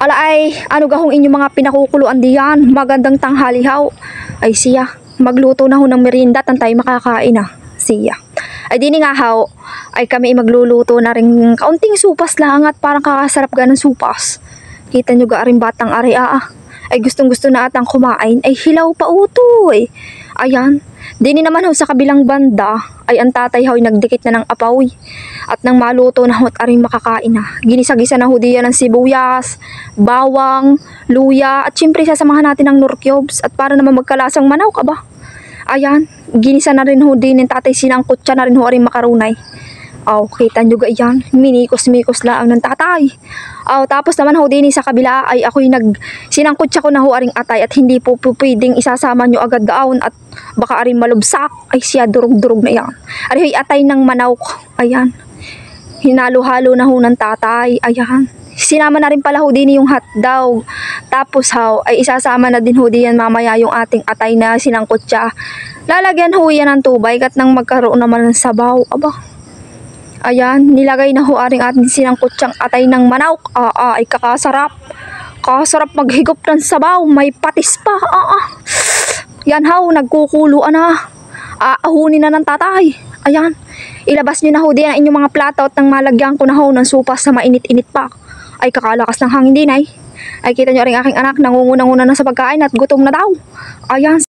Ala ay, ano gahong inyong mga pinakukuluan diyan? Magandang tanghali haw. Ay siya, magluto na ho ng merienda tan tayo makakain na. Siya. Ay dini nga haw, ay kami magluluto na rin kaunting supas lang at parang kakasarap ga ng supas. Kita nyo ga rin batang ari ay gustong gusto na atang kumain ay hilaw pa utoy. Ayan, dini naman ho sa kabilang banda ay ang tatay ho ay nagdikit na ng apaw at nang maluto na ho at aring makakain na. Ginisa-gisa na ho diyan ng sibuyas, bawang, luya at syempre sasamahan natin ng nor cubes at para naman magkalasang manaw ka ba. Ayan, ginisa na rin ho din ng tatay sinangkot siya na rin ho aring makarunay. Aw, kita nyo ga iyan, minikos-mikos lang ng tatay. Aw, tapos naman ho din sa kabila ay ako'y sinangkot siya ko na ho aring atay at hindi po pwedeng isasama nyo agad gaon at baka aring malubsak. Ay siya, durog-durog na yan. Ari atay ng manawk. Ayan, hinalo-halo na ho ng tatay. Ayan, sinama na rin pala ho din yung hotdog. Tapos ho, ay isasama na din ho din mamaya yung ating atay na sinangkot siya. Lalagyan ho yan ng tubay at nang magkaroon naman ng sabaw. Aba, ayan, nilagay na ho aring ating sinangkot siyang atay ng manawk. Ay kakasarap. Kasarap maghigop ng sabaw. May patis pa. Yan ho, nagkukuluan na. Aahunin na ng tatay. Ayan, ilabas nyo na ho din ang inyong mga plato at nang malagyan ko na ho ng supas na mainit-init pa. Ay kakalakas ng hangin din ay. Ay kita nyo rin aking anak, nangunguna-nguna na sa pagkain at gutom na daw. Ayan.